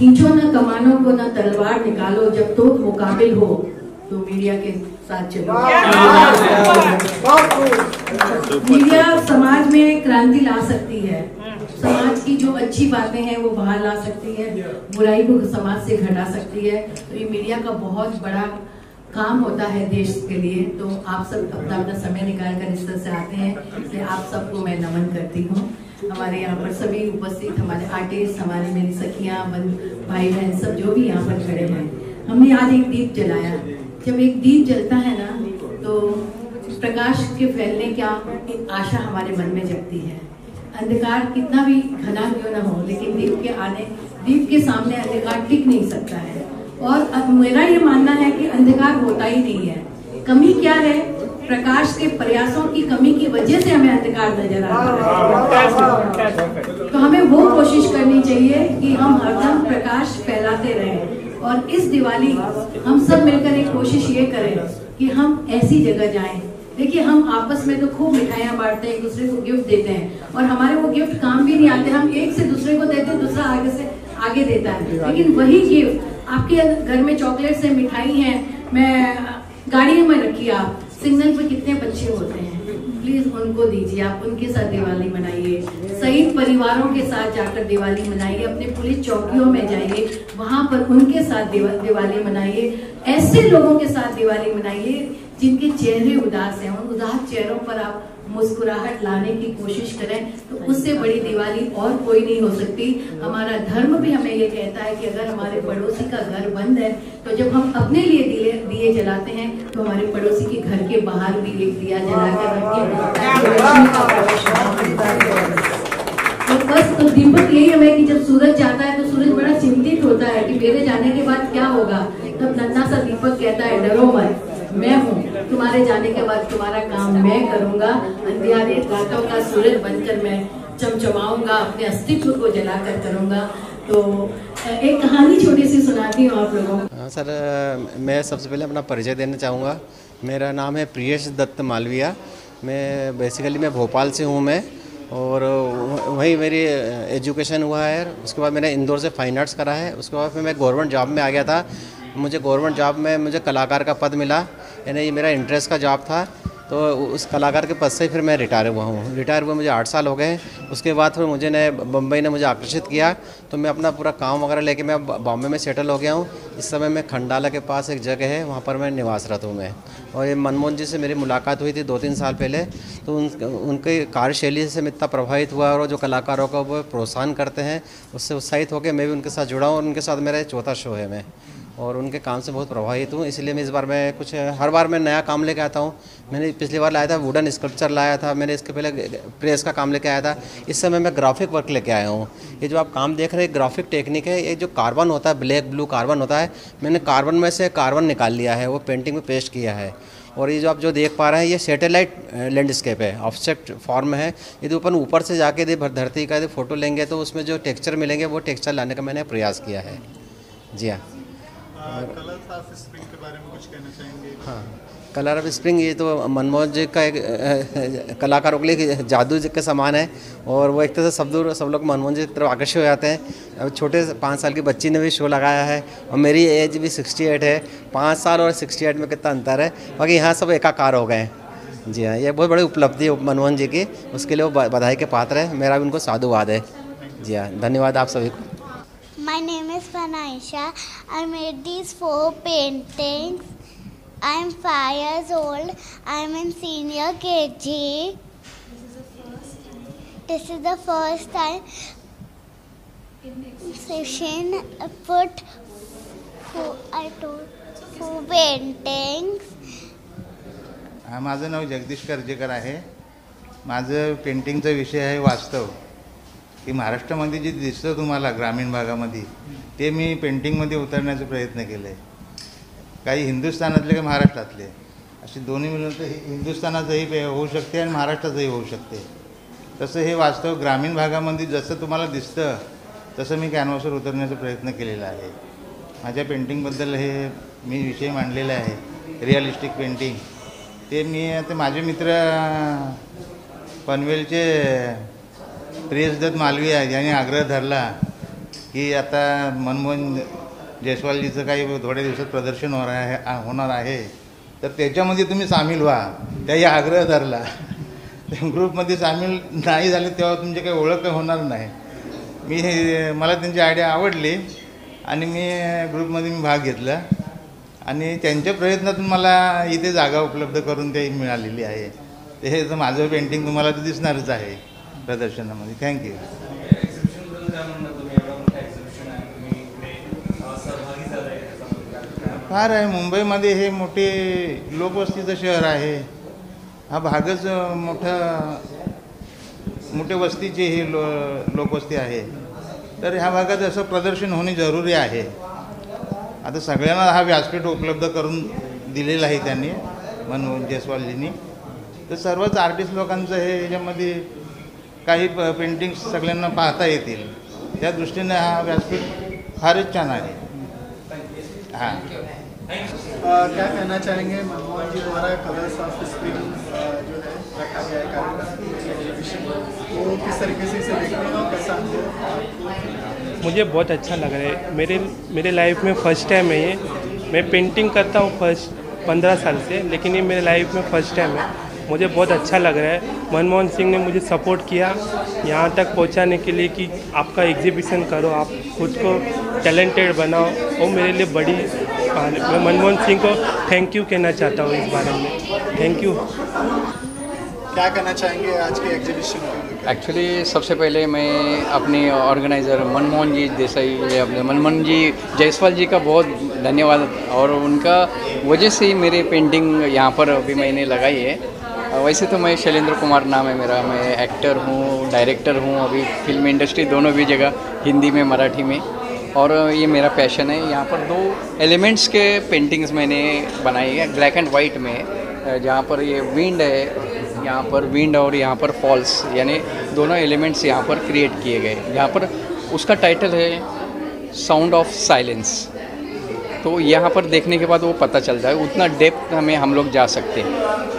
खींचो न कमानों को न तलवार निकालो, जब तो मुकाबिल हो तो मीडिया के साथ चलो। मीडिया समाज में क्रांति ला सकती है, समाज की जो अच्छी बातें हैं वो बाहर ला सकती है, बुराई को समाज से घटा सकती है। तो ये मीडिया का बहुत बड़ा काम होता है देश के लिए। तो आप सब अपना अपना समय निकाल कर इस तरह से आते हैं, इसलिए आप सबको मैं नमन करती हूँ। हमारे यहाँ पर सभी उपस्थित हमारे आर्टिस्ट, हमारी मेरी सखियाँ, भाई बहन सब जो भी यहाँ पर खड़े हैं, हमने आज एक दीप जलाया। जब एक दीप जलता है ना तो प्रकाश के फैलने का एक आशा हमारे मन में जगती है। अंधकार कितना भी घना क्यों ना हो, लेकिन दीप के सामने अंधकार टिक नहीं सकता है। और अब मेरा ये मानना है कि अंधकार होता ही नहीं है। कमी क्या है? प्रकाश के प्रयासों की कमी की वजह से हमें अंधकार नजर आ रहा है। तो हमें वो कोशिश करनी चाहिए कि हम हरदम प्रकाश फैलाते रहें। और इस दिवाली हम सब मिलकर एक कोशिश ये करें कि हम ऐसी जगह जाएं। देखिए, हम आपस में तो खूब मिठाइयाँ बांटते हैं, एक दूसरे को गिफ्ट देते हैं, और हमारे वो गिफ्ट काम भी नहीं आते। हम एक से दूसरे को देते हैं, दूसरा आगे से आगे देता है। लेकिन वही गिफ्ट आपके घर में चॉकलेट से मिठाई है, मैं गाड़ी में रखी, आप सिग्नल पे कितने बच्चे होते हैं, प्लीज उनको दीजिए, आप उनके साथ दिवाली मनाइए। शहीद परिवारों के साथ जाकर दिवाली मनाइए, अपने पुलिस चौकियों में जाइए, वहां पर उनके साथ दिवाली मनाइए। ऐसे लोगों के साथ दिवाली मनाइए जिनके चेहरे उदास हैं, उन उदास चेहरों पर आप मुस्कुराहट लाने की कोशिश करें। तो उससे बड़ी दिवाली और कोई नहीं हो सकती। हमारा धर्म भी हमें ये कहता है कि अगर हमारे पड़ोसी का घर बंद है तो जब हम अपने लिए दिए जलाते हैं तो हमारे पड़ोसी के घर के बाहर भी एक दिया जलाकर तो बस तो दीपक यही हमें कि जब सूरज जाता है तो सूरज बड़ा चिंतित होता है कि मेरे जाने के बाद क्या होगा। तब नन्हा सा दीपक कहता है, डरो मत, मैं हूँ, तुम्हारे जाने के बाद तुम्हारा काम मैं करूंगा। अंधियारे रातों का सूरज बनकर मैं चमचमाऊंगा, अपने अस्तित्व को जलाकर करूंगा। तो एक कहानी छोटी सी सुनाती हूँ आप लोगों को। हाँ सर, मैं सबसे पहले अपना परिचय देना चाहूँगा। मेरा नाम है प्रियेश दत्त मालविया। मैं बेसिकली मैं भोपाल से हूँ मैं, और वहीं मेरी एजुकेशन हुआ है। उसके बाद मैंने इंदौर से फाइन आर्ट्स करा है। उसके बाद फिर मैं गवर्नमेंट जॉब में आ गया था। मुझे गवर्नमेंट जॉब में मुझे कलाकार का पद मिला, यानी ये मेरा इंटरेस्ट का जॉब था। तो उस कलाकार के पद से फिर मैं रिटायर हुआ हूँ। रिटायर हुए मुझे 8 साल हो गए। उसके बाद फिर मुझे बम्बई ने मुझे आकर्षित किया, तो मैं अपना पूरा काम वगैरह लेके मैं बॉम्बे में सेटल हो गया हूँ। इस समय मैं खंडाला के पास एक जगह है, वहाँ पर मैं निवासरत हूँ मैं। और ये मनमोहन जी से मेरी मुलाकात हुई थी 2-3 साल पहले। तो उनके कार्यशैली से मैं इतना प्रभावित हुआ, और जो कलाकारों का वो प्रोत्साहन करते हैं उससे उत्साहित होकर मैं भी उनके साथ जुड़ा हूँ। और उनके साथ मेरा 4था शो है मैं, और उनके काम से बहुत प्रभावित हूँ। इसलिए मैं इस बार मैं हर बार मैं नया काम लेके आता हूँ। मैंने पिछली बार लाया था वुडन स्कल्पचर लाया था, मैंने इसके पहले प्रेस का काम लेके आया था। इस समय मैं ग्राफिक वर्क लेके आया हूँ। ये जो आप काम देख रहे हैं ग्राफिक टेक्निक है। ये जो कार्बन होता है, ब्लैक ब्लू कार्बन होता है, मैंने कार्बन में से कार्बन निकाल लिया है, वो पेंटिंग में पेस्ट किया है। और ये जो आप जो देख पा रहे हैं ये सैटेलाइट लैंडस्केप है, ऑब्जेक्ट फॉर्म है। यदि ऊपर से जाके यदि धरती का यदि फोटो लेंगे तो उसमें जो टेक्सचर मिलेंगे वो टेक्सचर लाने का मैंने प्रयास किया है। जी हाँ। कलर ऑफ स्प्रिंग के बारे में कुछ कहना चाहेंगे? हाँ, कलर ऑफ स्प्रिंग ये तो मनमोहन जी का एक कलाकारों के लिए जादू के समान है। और वो एक तरह से सब लोग मनमोहन जी की तरफ आकर्षित हो जाते हैं। अब छोटे 5 साल की बच्ची ने भी शो लगाया है, और मेरी एज भी 68 है। 5 साल और 68 में कितना अंतर है। बाकी यहाँ सब एकाकार हो गए। जी हाँ, ये बहुत बड़ी उपलब्धि है मनमोहन जी की, उसके लिए वो बधाई के पात्र है। मेरा भी उनको साधुवाद है। जी हाँ, धन्यवाद आप सभी को। My name is Panaisha. I made these 4 paintings. I am 5 years old. I am in senior KG. This is the first time session I put 4 paintings. माझं नाव जगदीश कर्जेकर आहे। माझं पेंटिंगचा विषय आहे वास्तव, की महाराष्ट्रामध्ये जे दिसतं तुम्हाला ग्रामीण भागामध्ये ते मी पेंटिंगमध्ये उतरण्याचा प्रयत्न केला आहे। काही हिंदुस्थानातले काही महाराष्ट्रातले असे दोन्ही मिळून तर हिंदुस्थानाचंही होऊ शकते आणि महाराष्ट्राचंही होऊ शकते। तसं हे वास्तव ग्रामीण भागामध्ये जसं तुम्हाला दिसतं तसं मी कॅनव्हासवर उतरण्याचा प्रयत्न केलेला आहे। माझ्या पेंटिंगबद्दल हे मी विषय मांडलेला आहे, रिअलिस्टिक पेंटिंग। ते माझे मित्र पनवेलचे प्रियेश दत्त मालविया यांनी आग्रह धरला की आता मनमोहन जयस्वालजीचं काही थोड्या दिवसात प्रदर्शन होणार आहे, तर त्याच्यामध्ये तुम्ही सामील व्हा. त्याही आग्रह धरला. ग्रुपमध्ये सामील नाही झाले तेव्हा तुमची काही ओळख होणार नाही. मला त्यांची आयडिया आवडली आणि ग्रुपमध्ये मी भाग घेतला आणि त्यांच्या प्रयत्नातून मला इथे जागा उपलब्ध करून ते मिळालेली आहे. ते तर माझं पेंटिंग तुम्हाला तर दिसणारच आहे प्रदर्शनामध्ये. थँक्यू. फार आहे. मुंबईमध्ये हे मोठे लोकवस्तीचं शहर आहे. हा भागच मोठ्या वस्तीची ही लोकवस्ती आहे. तर ह्या भागात असं प्रदर्शन होणे जरुरी आहे. आता सगळ्यांना हा व्यासपीठ उपलब्ध करून दिलेला आहे त्यांनी, मनमोहन जयस्वालजींनी. तर सर्वच आर्टिस्ट लोकांचं हे याच्यामध्ये काही पेंटिंग्स सगळ्यांना पाहता येतील. त्या दृष्टीने हा व्यासपीठ फारच छान आहे. हाँ, क्या कहना चाहेंगे मनमोहन जी द्वारा कलर्स ऑफ स्क्रीन जो है रखा गया है कार्यक्रम, वो किस तरीके से इसे देखते हैं और कैसा अनुभव? मुझे बहुत अच्छा लग रहा है. मेरे लाइफ में फ़र्स्ट टाइम है ये. मैं पेंटिंग करता हूँ 15 साल से, लेकिन ये मेरे लाइफ में फ़र्स्ट टाइम है. मुझे बहुत अच्छा लग रहा है. मनमोहन सिंह ने मुझे सपोर्ट किया यहाँ तक पहुँचाने के लिए कि आपका एग्जीबिशन करो, आप खुद को टैलेंटेड बनाओ. वो मेरे लिए बड़ी मैं मनमोहन सिंह को थैंक यू कहना चाहता हूँ इस बारे में. Thank you. क्या कहना चाहेंगे आज के एग्जीबिशन में? एक्चुअली सबसे पहले मैं अपने ऑर्गेनाइज़र मनमोहन जी देसाई, अपने मनमोहन जी जयस्वाल जी का बहुत धन्यवाद. और उनका वजह से ही मेरी पेंटिंग यहाँ पर अभी मैंने लगाई है. वैसे तो मैं शैलेंद्र कुमार नाम है मेरा. मैं एक्टर हूँ, डायरेक्टर हूँ, अभी फिल्म इंडस्ट्री दोनों भी जगह, हिंदी में मराठी में. और ये मेरा पैशन है. यहाँ पर 2 एलिमेंट्स के पेंटिंग्स मैंने बनाई है ब्लैक एंड वाइट में, जहाँ पर ये विंड है, यहाँ पर विंड और यहाँ पर फॉल्स, यानी दोनों एलिमेंट्स यहाँ पर क्रिएट किए गए. यहाँ पर उसका टाइटल है साउंड ऑफ साइलेंस. तो यहाँ पर देखने के बाद वो पता चलता है उतना डेप्थ हमें हम लोग जा सकते हैं.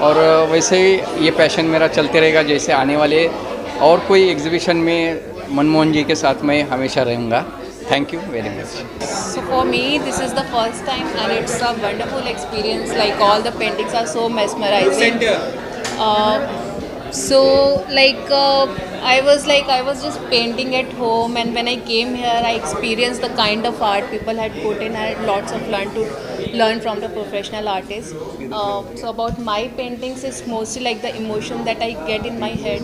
और वैसे ही ये पैशन मेरा चलते रहेगा. जैसे आने वाले और कोई एग्जीबिशन में मनमोहन जी के साथ मैं हमेशा रहूँगा. Thank you very much. So for me, this is the first time and it's a wonderful experience. Like all the paintings are so mesmerizing. I was just painting at home, and when I came here, I experienced the kind of art people had put in. I had lots of learn from the professional artists. So about my paintings, is mostly like the emotion that I get in my head,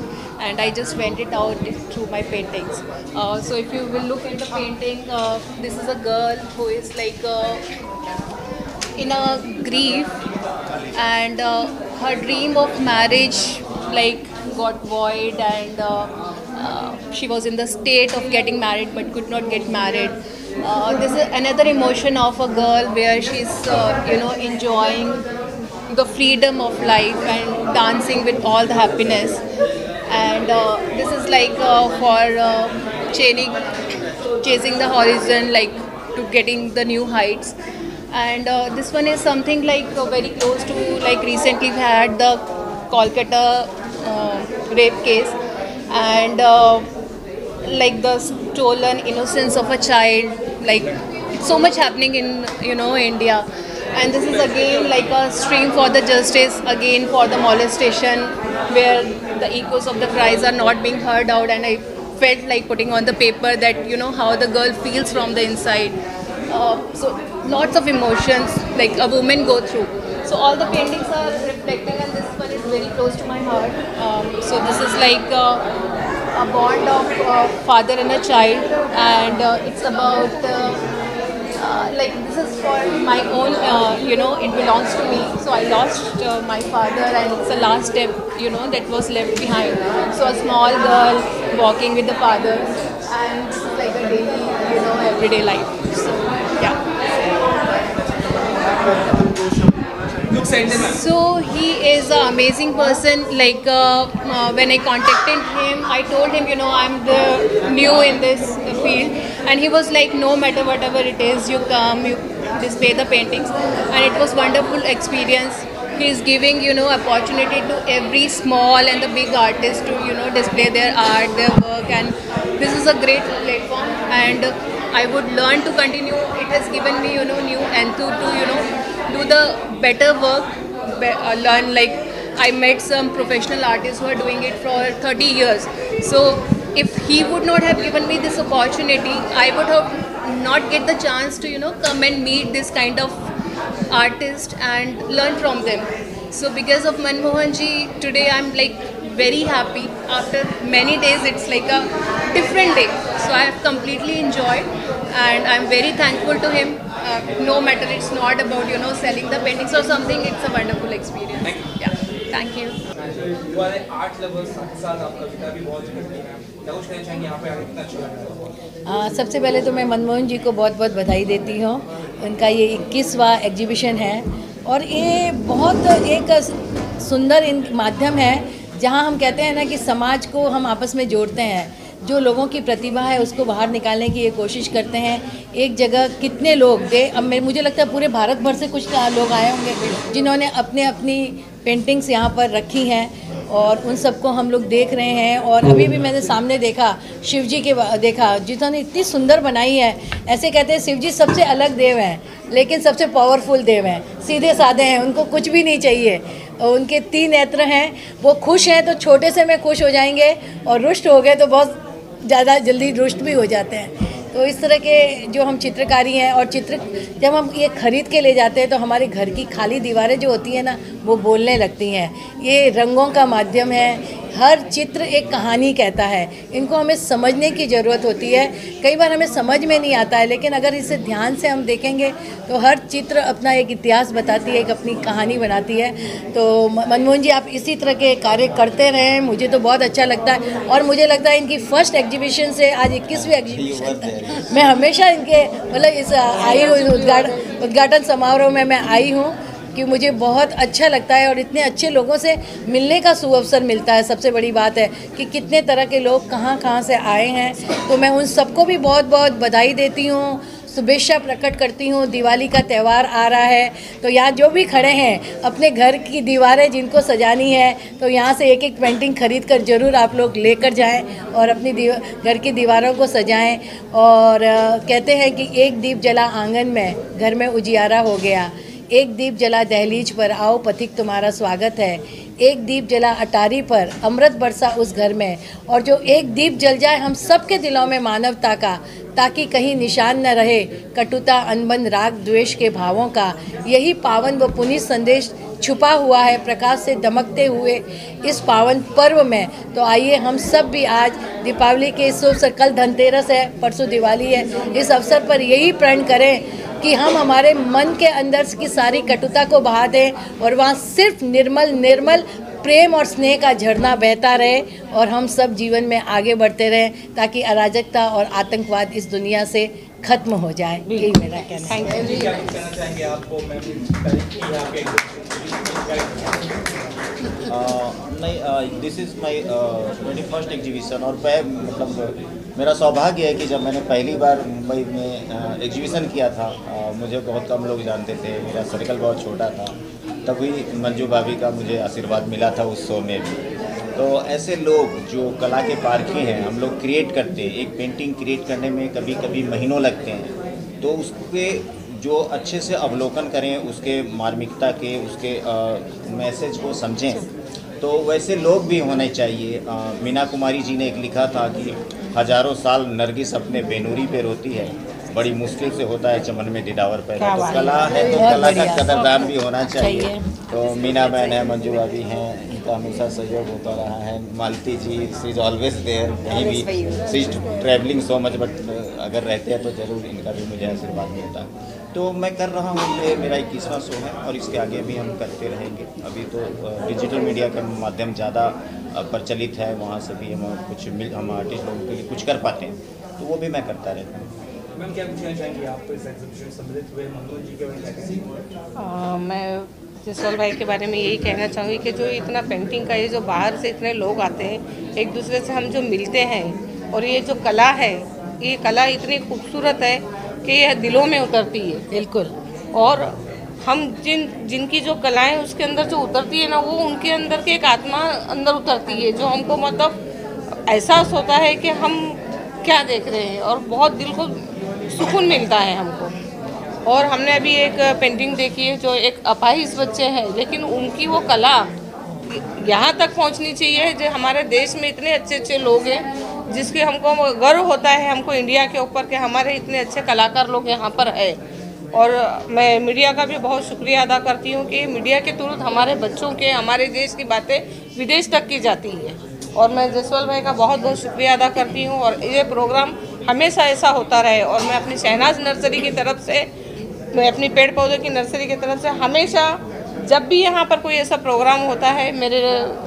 and I just vent it out through my paintings. So if you will look at the painting, this is a girl who is like in a grief, and her dream of marriage like got void, and she was in the state of getting married but could not get married. This is another emotion of a girl where she's enjoying the freedom of life and dancing with all the happiness. And this is like for chasing the horizon, like to getting the new heights. And this one is something like very close to, like recently we had the Kolkata rape case, and like the stolen innocence of a child. Like it's so much happening in India, and this is again like a stream for the justice, again for the molestation, where the echoes of the cries are not being heard out. And I felt like putting on the paper that how the girl feels from the inside. So lots of emotions like a woman go through. So all the paintings are reflecting, and this one is very close to my heart. So this is like a bond of father and a child, and it's about like this is for my own, it belongs to me. So I lost my father, and it's the last step, that was left behind. So a small girl walking with the father, and it's like a daily, everyday life. So yeah. So he is an amazing person. Like when I contacted him, I told him, I'm the new in this field, and he was like, no matter whatever it is, you come, you display the paintings, and it was wonderful experience. He is giving, opportunity to every small and the big artist to, display their art, their work, and this is a great platform. And I would learn to continue. It has given me, new enthu to, do the better work, learn. Like, I met some professional artists who are doing it for 30 years. So if he would not have given me this opportunity, I would have not get the chance to, come and meet this kind of artist and learn from them. So because of Manmohan ji, today I'm like very happy. After many days, it's like a different day. So I have completely enjoyed, and I'm very thankful to him. No matter it's not about, selling the paintings or something, it's a wonderful experience. Yeah, thank you. Art lovers साथ आप कविता भी बहुत लिखती हैं, क्या कुछ कहना चाहेंगे यहाँ पे आने कितना अच्छा लग रहा है? सबसे पहले तो मैं मनमोहन जी को बहुत बहुत बधाई देती हूँ। उनका ये 21वां एग्जीबिशन है और ये बहुत एक सुंदर माध्यम है जहाँ हम कहते हैं ना कि समाज को हम आपस में जोड़ते हैं। जो लोगों की प्रतिभा है उसको बाहर निकालने की ये कोशिश करते हैं। एक जगह कितने लोग अब मुझे लगता है पूरे भारत भर से कुछ लोग आए होंगे जिन्होंने अपनी पेंटिंग्स यहाँ पर रखी हैं और उन सबको हम लोग देख रहे हैं। और अभी भी मैंने सामने देखा शिव जी के देखा जिन्होंने इतनी सुंदर बनाई है। ऐसे कहते हैं शिव जी सबसे अलग देव हैं, लेकिन सबसे पावरफुल देव हैं। सीधे साधे हैं, उनको कुछ भी नहीं चाहिए। और उनके 3 नेत्र हैं। वो खुश हैं तो छोटे से में खुश हो जाएंगे और रुष्ट हो गए तो बहुत ज़्यादा जल्दी रुष्ट भी हो जाते हैं। तो इस तरह के जो हम चित्रकारी हैं और चित्र जब हम ये खरीद के ले जाते हैं तो हमारे घर की खाली दीवारें जो होती हैं ना वो बोलने लगती हैं। ये रंगों का माध्यम है। हर चित्र एक कहानी कहता है। इनको हमें समझने की ज़रूरत होती है। कई बार हमें समझ में नहीं आता है, लेकिन अगर इसे ध्यान से हम देखेंगे तो हर चित्र अपना एक इतिहास बताती है, एक अपनी कहानी बनाती है। तो मनमोहन जी, आप इसी तरह के कार्य करते रहें, मुझे तो बहुत अच्छा लगता है। और मुझे लगता है इनकी फर्स्ट एग्जीबिशन से आज 21वीं एग्जीबिशन तक मैं हमेशा इनके मतलब इस आई हूँ उद्घाटन समारोह में मैं आई हूँ कि मुझे बहुत अच्छा लगता है और इतने अच्छे लोगों से मिलने का सुअवसर मिलता है। सबसे बड़ी बात है कि कितने तरह के लोग कहाँ से आए हैं। तो मैं उन सबको भी बहुत बहुत बधाई देती हूँ, शुभेच्छा प्रकट करती हूँ। दिवाली का त्यौहार आ रहा है तो यहाँ जो भी खड़े हैं अपने घर की दीवारें जिनको सजानी है तो यहाँ से एक एक पेंटिंग खरीद कर ज़रूर आप लोग लेकर जाएं और अपनी घर की दीवारों को सजाएं। और कहते हैं कि एक दीप जला आंगन में, घर में उजियारा हो गया। एक दीप जला दहलीज पर, आओ पथिक तुम्हारा स्वागत है। एक दीप जला अटारी पर, अमृत बरसा उस घर में। और जो एक दीप जल जाए हम सबके दिलों में मानवता का, ताकि कहीं निशान न रहे कटुता, अनबन, राग द्वेष के भावों का। यही पावन व पुनीत संदेश छुपा हुआ है प्रकाश से दमकते हुए इस पावन पर्व में। तो आइए हम सब भी आज दीपावली के इस अवसर, कल धनतेरस है, परसों दिवाली है, इस अवसर पर यही प्रण करें कि हम हमारे मन के अंदर की सारी कटुता को बहा दें और वहाँ सिर्फ निर्मल प्रेम और स्नेह का झरना बहता रहे और हम सब जीवन में आगे बढ़ते रहें ताकि अराजकता और आतंकवाद इस दुनिया से खत्म हो जाए। यही मेरा कहना है। क्या कहना चाहेंगे आपको नहीं, this is my 21st exhibition. और मतलब मेरा सौभाग्य है कि जब मैंने पहली बार मुंबई में एग्जीबिशन किया था, मुझे बहुत कम लोग जानते थे, मेरा सर्कल बहुत छोटा था, तभी मंजू भाभी का मुझे आशीर्वाद मिला था उस शो में भी। तो ऐसे लोग जो कला के पारखी हैं, हम लोग क्रिएट करते हैं। एक पेंटिंग क्रिएट करने में कभी कभी महीनों लगते हैं, तो उसके जो अच्छे से अवलोकन करें, उसके मार्मिकता के, उसके मैसेज को समझें, तो वैसे लोग भी होने चाहिए। मीना कुमारी जी ने एक लिखा था कि हजारों साल नरगिस अपने बेनूरी पे रोती है, बड़ी मुश्किल से होता है चमन में दिदावर पैदा। तो कला है तो कला का कदरदान भी होना चाहिए। तो मीना बहन है, मंजू भाभी हैं, इनका हमेशा सहयोग होता रहा है। मालती जी, शी इज़ ऑलवेज देयर, कहीं भी she is travelling so much, but अगर रहते हैं तो ज़रूर इनका भी मुझे आशीर्वाद मिलता है। तो मैं कर रहा हूँ, ये मेरा 21वां शो है और इसके आगे भी हम करते रहेंगे। अभी तो डिजिटल मीडिया का माध्यम ज़्यादा प्रचलित है, वहाँ से भी हम हम आर्टिस्ट लोगों के लिए कुछ कर पाते हैं, तो वो भी मैं करता रहता हूँ। मैम, क्या पूछना चाहेंगे आप इस एग्जीबिशन सम्मिलित हुए मनोज जी के बारे में? मैं जसवाल भाई के बारे में यही कहना चाहूँगी कि जो इतना पेंटिंग का ये जो बाहर से इतने लोग आते हैं, एक दूसरे से हम जो मिलते हैं और ये जो कला है, ये कला इतनी खूबसूरत है कि यह दिलों में उतरती है। बिल्कुल। और हम जिनकी जो कलाएं उसके अंदर जो उतरती है ना, वो उनके अंदर की एक आत्मा अंदर उतरती है, जो हमको मतलब एहसास होता है कि हम क्या देख रहे हैं और बहुत दिल को सुकून मिलता है हमको। और हमने अभी एक पेंटिंग देखी है जो एक अपाहिज बच्चे हैं, लेकिन उनकी वो कला यहाँ तक पहुँचनी चाहिए जो हमारे देश में इतने अच्छे अच्छे लोग हैं जिसके हमको गर्व होता है हमको इंडिया के ऊपर कि हमारे इतने अच्छे कलाकार लोग यहाँ पर है। और मैं मीडिया का भी बहुत शुक्रिया अदा करती हूँ कि मीडिया के तुरंत हमारे बच्चों के हमारे देश की बातें विदेश तक की जाती है। और मैं जयसवाल भाई का बहुत बहुत शुक्रिया अदा करती हूँ और ये प्रोग्राम हमेशा ऐसा होता रहे। और मैं अपनी शहनाज नर्सरी की तरफ से, मैं अपनी पेड़ पौधे की नर्सरी की तरफ से हमेशा जब भी यहाँ पर कोई ऐसा प्रोग्राम होता है मेरे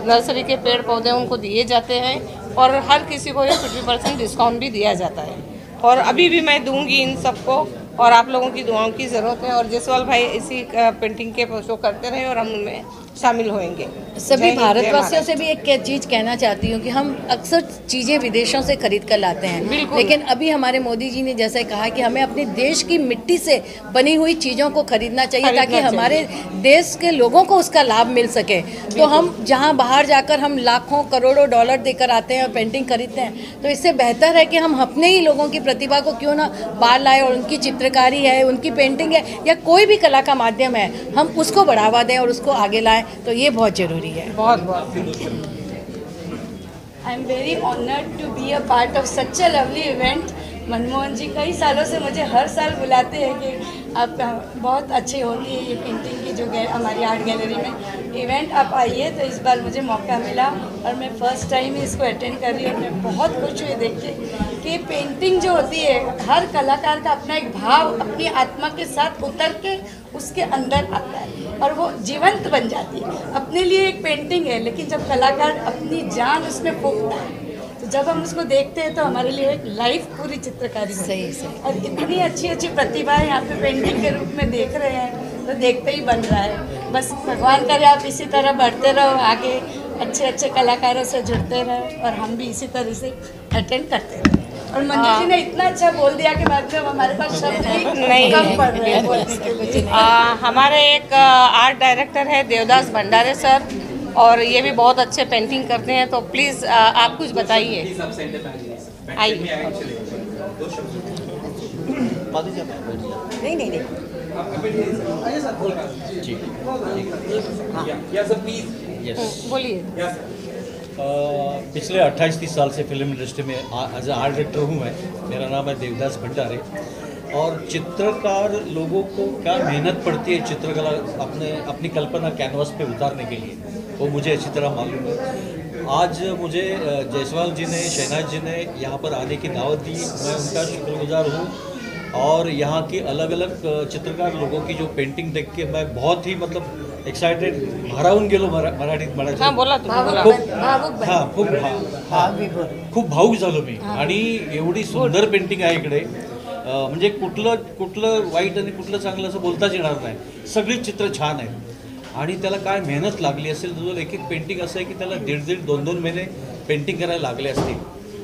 नर्सरी के पेड़ पौधे उनको दिए जाते हैं और हर किसी को 50% डिस्काउंट भी दिया जाता है। और अभी भी मैं दूंगी इन सबको और आप लोगों की दुआओं की ज़रूरत है। और जयसवाल भाई इसी पेंटिंग के शो करते रहे और हम उनमें शामिल होंगे। सभी भारतवासियों से भी एक चीज़ कहना चाहती हूँ कि हम अक्सर चीज़ें विदेशों से खरीद कर लाते हैं, लेकिन अभी हमारे मोदी जी ने जैसे कहा कि हमें अपने देश की मिट्टी से बनी हुई चीज़ों को खरीदना चाहिए ताकि हमारे देश के लोगों को उसका लाभ मिल सके। तो हम जहाँ बाहर जाकर हम लाखों करोड़ों डॉलर देकर आते हैं और पेंटिंग खरीदते हैं, तो इससे बेहतर है कि हम अपने ही लोगों की प्रतिभा को क्यों ना बाहर लाएं और उनकी चित्रकारी है, उनकी पेंटिंग है या कोई भी कला का माध्यम है, हम उसको बढ़ावा दें और उसको आगे लाएं। तो ये बहुत ज़रूरी है। बहुत बहुत I am very honoured to be a part of such a lovely event. Manmohan ji कई सालों से मुझे हर साल बुलाते हैं कि आप बहुत अच्छी होती है ये पेंटिंग की जो हमारी आर्ट गैलरी में इवेंट, आप आइए। तो इस बार मुझे मौका मिला और मैं फर्स्ट टाइम इसको अटेंड कर रही हूँ। मैं बहुत खुश हुई देख के कि पेंटिंग जो होती है हर कलाकार का अपना एक भाव अपनी आत्मा के साथ उतर के उसके अंदर आता है और वो जीवंत बन जाती है। अपने लिए एक पेंटिंग है, लेकिन जब कलाकार अपनी जान उसमें फूंकता है तो जब हम उसको देखते हैं तो हमारे लिए एक लाइफ पूरी चित्रकारी सही। और इतनी अच्छी अच्छी प्रतिभाएं यहाँ पे पेंटिंग के रूप में देख रहे हैं तो देखते ही बन रहा है। बस भगवान करे आप इसी तरह बढ़ते रहो आगे, अच्छे अच्छे कलाकारों से जुड़ते रहो और हम भी इसी तरह से अटेंड करते रहे। और मंजू जी ने इतना अच्छा बोल दिया कि बाद में हमारे पास शब्द नहीं कम पड़ रहे हैं बोलने के लिए। हमारे एक आर्ट डायरेक्टर है देवदास भंडारे सर और ये भी बहुत अच्छे पेंटिंग करते हैं। तो प्लीज़ आप कुछ बताइए। आइए। नहीं बोलिए। पिछले 28-30 साल से फिल्म इंडस्ट्री में एज ए आर्ट डायरेक्टर हूँ मैं। मेरा नाम है देवदास भंडारे। और चित्रकार लोगों को क्या मेहनत पड़ती है चित्रकला अपनी कल्पना कैनवास पे उतारने के लिए, वो मुझे अच्छी तरह मालूम है। आज मुझे जयसवाल जी ने, शहनाज जी ने यहाँ पर आने की दावत दी, मैं उनका शुक्रगुजार हूँ। और यहाँ की अलग अलग चित्रकार लोगों की जो पेंटिंग देख के मैं बहुत ही मतलब एक्साइटेड भारावून गेलो मराठीत म्हणायचं। हां बोला तुम्ही। खूप भावूक झालो मी। आणि एवढी सुंदर पेंटिंग आहे इकडे, म्हणजे कुठलं वाईट आणि कुठलं चांगलं असं बोलताच येणार नाही। सगळी चित्र छान आहेत आणि त्याला काय मेहनत लागली असेल, जो एक एक पेंटिंग असं आहे की त्याला 1.5 2 महिने पेंटिंग करायला लागले असतील।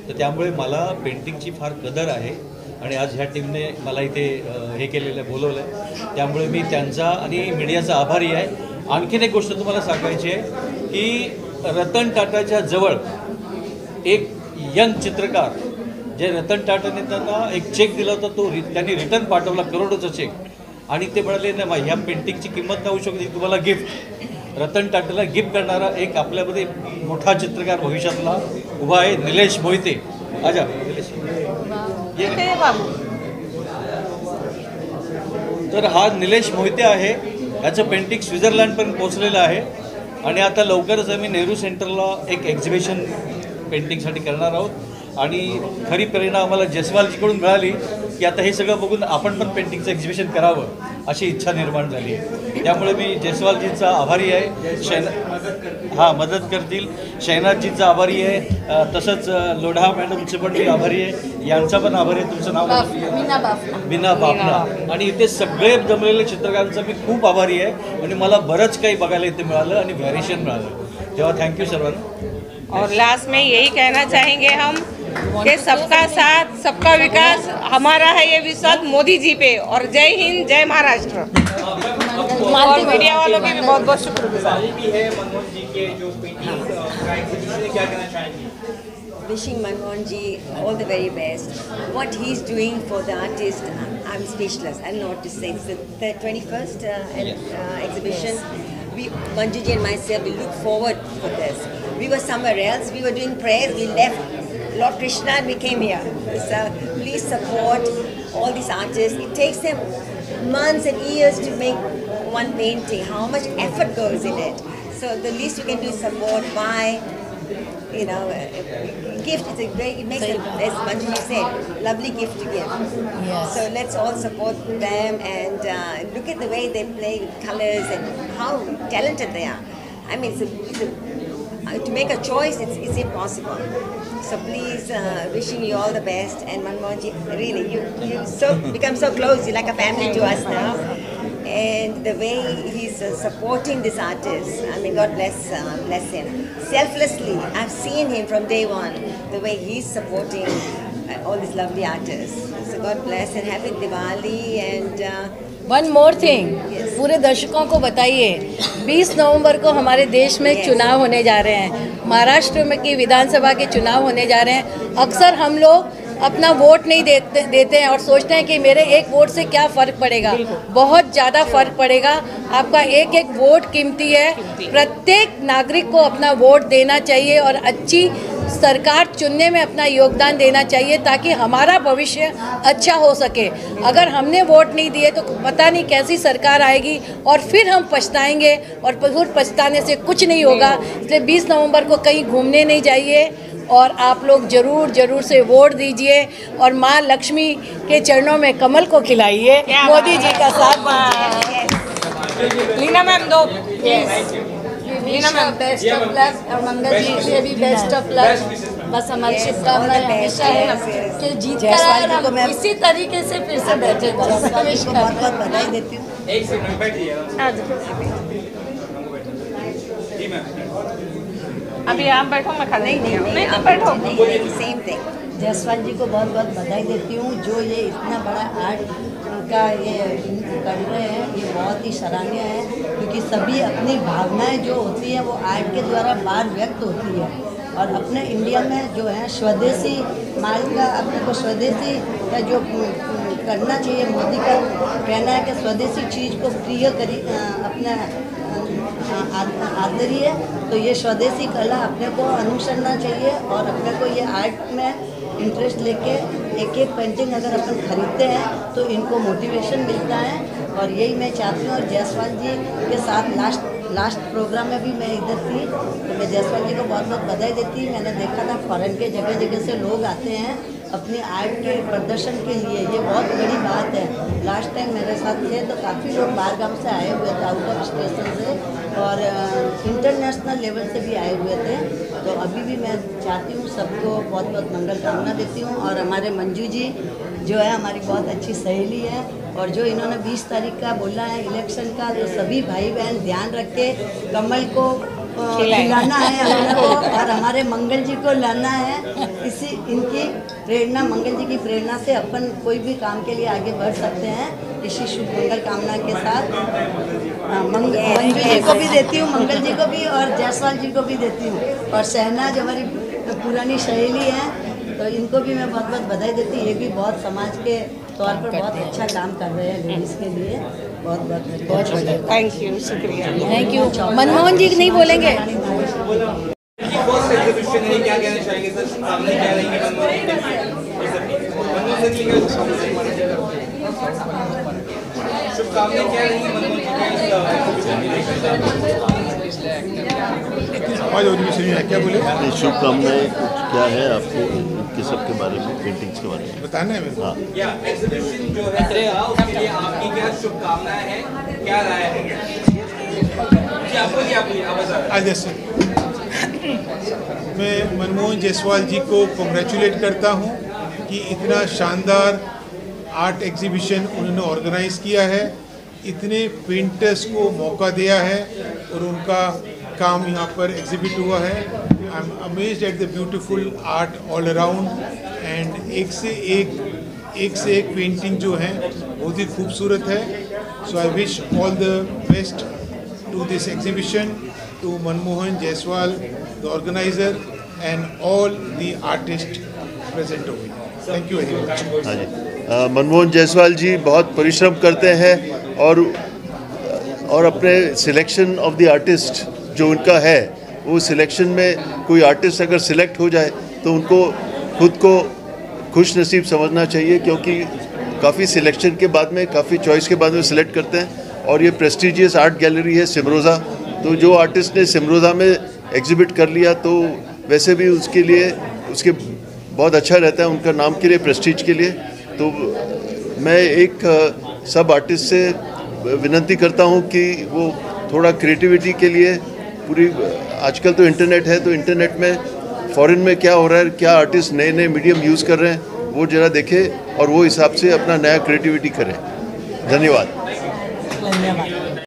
तर त्यामुळे मला पेंटिंगची फार कदर आहे आणि आज ह्या टीमने मला इथे हे केलेलं आहे, बोलवलं आहे, त्यामुळे मी त्यांचा आणि मीडियाचा आभारी आहे। आणखीन एक गोष्ट तुम्हाला सांगायची आहे की रतन टाटाच्या जवळ एक यंग चित्रकार, जे रतन टाटाने त्यांना एक चेक दिला होता, तो त्यांनी रिटर्न पाठवला करोडोचा चेक, आणि ते म्हणाले नाही ह्या पेंटिंगची किंमत नाही होऊ शकते, तुम्हाला गिफ्ट। रतन टाटाला गिफ्ट करणारा एक आपल्यामध्ये मोठा चित्रकार भविष्यातला उभा आहे, निलेश मोहिते। आजा निलेश तर हा निलेश मोहिते आहे, याचं पेंटिंग स्वित्झर्लंडपर्यंत पोहोचलेलं आहे आणि आता लवकरच आम्ही नेहरू सेंटरला एक एक्झिबिशन पेंटिंगसाठी करणार आहोत। आणि खरी प्रेरणा आम्हाला जयसवालजीकडून मिळाली की आता हे सगळं बघून आपण पण पेंटिंगचं एक्झिबिशन करावं अशी इच्छा निर्माण झाली आहे। त्यामुळे मी जयसवालजींचा आभारी आहे। मदत करतील। शहनाजजींचा आभारी आहे, तसंच लोढा मॅडमचे पण मी आभारी आहे, यांचा पण आभारी आहे। तुमचं नाव? मीना बाफना। आणि इथे सगळे जमलेले चित्रकारांचा मी खूप आभारी आहे आणि मला बरंच काही बघायला इथे मिळालं आणि व्हेरिएशन मिळालं, तेव्हा थँक्यू सर्वांना। और लास्ट में यही कहना चाहेंगे हम कि सबका साथ सबका विकास हमारा है ये विश्वास मोदी जी पे। और जय हिंद, जय महाराष्ट्र। और मीडिया वालों के भी बहुत बहुत शुक्रिया। मनमोहन जी के जो पेंटिंग क्या कहना चाहेंगे? wishing Manmohan ji all the very best. What he's doing for the artist, I'm speechless. I don't know what to say. It's the 21st exhibition. Manju ji and myself, we look forward for this. We were somewhere else. We were doing prayers. We left Lord Krishna and we came here. So please support all these artists. It takes them months and years to make one painting. How much effort goes in it. So the least you can do is support, buy, you know, a gift is a great, it makes it, as Manju said, lovely gift to give. Yes. So let's all support them and look at the way they play with colors and how talented they are. I mean, to make a choice, it's impossible. So please, wishing you all the best. And Manmohan ji, really, you become so close. You're like a family to us now. And the way he's supporting this artist, I mean, God bless him. Selflessly, I've seen him from day one, the way he's supporting all these lovely artists. So God bless and happy Diwali and... one more thing, पूरे दर्शकों को बताइए 20 नवंबर को हमारे देश में चुनाव होने जा रहे हैं। महाराष्ट्र में की विधानसभा के चुनाव होने जा रहे हैं। अक्सर हम लोग अपना वोट नहीं देते हैं और सोचते हैं कि मेरे एक वोट से क्या फ़र्क पड़ेगा। बहुत ज़्यादा फ़र्क पड़ेगा। आपका एक एक वोट कीमती है। प्रत्येक नागरिक को अपना वोट देना चाहिए और अच्छी सरकार चुनने में अपना योगदान देना चाहिए ताकि हमारा भविष्य अच्छा हो सके। अगर हमने वोट नहीं दिए तो पता नहीं कैसी सरकार आएगी और फिर हम पछताएंगे और फिर पछताने से कुछ नहीं होगा। इसलिए 20 नवंबर को कहीं घूमने नहीं जाइए और आप लोग ज़रूर से वोट दीजिए और माँ लक्ष्मी के चरणों में कमल को खिलाइए। मोदी जी का साथ दीजिए। लीना मैम दो। Leena ma'am best of luck और मंगल जी से भी बेस्ट ऑफ लक। बस हमारी शुभकामनाएं हमेशा है कि जीत कर आए और हम इसी तरीके से फिर से बैठे। बहुत बधाई देती हूँ। एक सेकंड बैठिए। अभी आप बैठो, मैं खड़े नहीं बैठो। Same thing. जायसवाल जी को बहुत बहुत बधाई देती हूँ जो ये इतना बड़ा आर्ट का ये कर रहे हैं। ये बहुत ही सराहनीय है क्योंकि सभी अपनी भावनाएं जो होती हैं वो आर्ट के द्वारा बाहर व्यक्त होती है। और अपने इंडिया में जो है स्वदेशी माल का, अपने को स्वदेशी का जो करना चाहिए, मोदी का कहना है कि स्वदेशी चीज़ को प्रिय करी अपना आदरणीय। तो ये स्वदेशी कला अपने को अनुसरना चाहिए और अपने को ये आर्ट में इंटरेस्ट लेके एक एक पेंटिंग अगर अपन खरीदते हैं तो इनको मोटिवेशन मिलता है। और यही मैं चाहती हूँ। और जायसवाल जी के साथ लास्ट प्रोग्राम में भी मैं इधर थी तो मैं जायसवाल जी को बहुत बहुत बधाई देती हूँ। मैंने देखा था फॉरेन के जगह जगह से लोग आते हैं अपनी आर्ट के प्रदर्शन के लिए। ये बहुत बड़ी बात है। लास्ट टाइम मेरे साथ थे तो काफ़ी लोग बाहर गाँव से आए हुए थे, आउट ऑफ स्टेशन से और इंटरनेशनल लेवल से भी आए हुए थे। तो अभी भी मैं चाहती हूँ सबको बहुत बहुत मंगल कामना देती हूँ। और हमारे मंजू जी जो है हमारी बहुत अच्छी सहेली है और जो इन्होंने 20 तारीख का बोला है इलेक्शन का, तो सभी भाई बहन ध्यान रख के कमल को खिलाना है हमें को और हमारे मंगल जी को लाना है। इसी इनकी प्रेरणा, मंगल जी की प्रेरणा से अपन कोई भी काम के लिए आगे बढ़ सकते हैं। इसी शुभ मंगल कामना के साथ मंजू जी को भी देती हूँ, मंगल जी को भी और जायसवाल जी को भी देती हूँ। और शहनाज हमारी पुरानी सहेली है तो इनको भी मैं बहुत बहुत बधाई देती हूँ। ये भी बहुत समाज के तौर पर बहुत अच्छा काम कर रहे हैं लेडीज़ के लिए। बहुत बहुत थैंक यू, शुक्रिया। Thank you. मनमोहन जी नहीं बोलेंगे? क्या कहना चाहेंगे सर? सामने क्या रहेंगे शुभकामनाएं क्या रहेंगी क्या बोले? शुभकामनाएं क्या है आपको इनके सब के बारे में, पेंटिंग्स के बारे में बताना है मेरे? हाँ। क्या एग्जीबिशन जो है उसके लिए आपकी क्या शुभकामनाएं हैं, क्या राय है? मैं मनमोहन जायसवाल जी को कांग्रेचुलेट करता हूं कि इतना शानदार आर्ट एग्जीबिशन उन्होंने ऑर्गेनाइज किया है, इतने पेंटर्स को मौका दिया है और उनका काम यहाँ पर एग्जिबिट हुआ है। I am amazed at the beautiful art all around and एक से एक पेंटिंग जो है बहुत ही खूबसूरत है। So I wish all the best to this exhibition, to Manmohan Jaiswal, the organizer, and all the artists present over here. Thank you very much. हाँ जी, मनमोहन जायसवाल जी बहुत परिश्रम करते हैं और अपने सिलेक्शन ऑफ द आर्टिस्ट जो उनका है, वो सिलेक्शन में कोई आर्टिस्ट अगर सिलेक्ट हो जाए तो उनको खुद को खुश नसीब समझना चाहिए, क्योंकि काफ़ी सिलेक्शन के बाद में, काफ़ी चॉइस के बाद में सिलेक्ट करते हैं। और ये प्रेस्टिजियस आर्ट गैलरी है सिमरोज़ा, तो जो आर्टिस्ट ने सिमरोज़ा में एग्जिबिट कर लिया तो वैसे भी उसके लिए उसके बहुत अच्छा रहता है, उनका नाम के लिए, प्रेस्टीज के लिए। तो मैं एक सब आर्टिस्ट से विनती करता हूँ कि वो थोड़ा क्रिएटिविटी के लिए पूरी, आजकल तो इंटरनेट है, तो इंटरनेट में फॉरेन में क्या हो रहा है, क्या आर्टिस्ट नए नए मीडियम यूज़ कर रहे हैं, वो जरा देखें और वो हिसाब से अपना नया क्रिएटिविटी करें। धन्यवाद।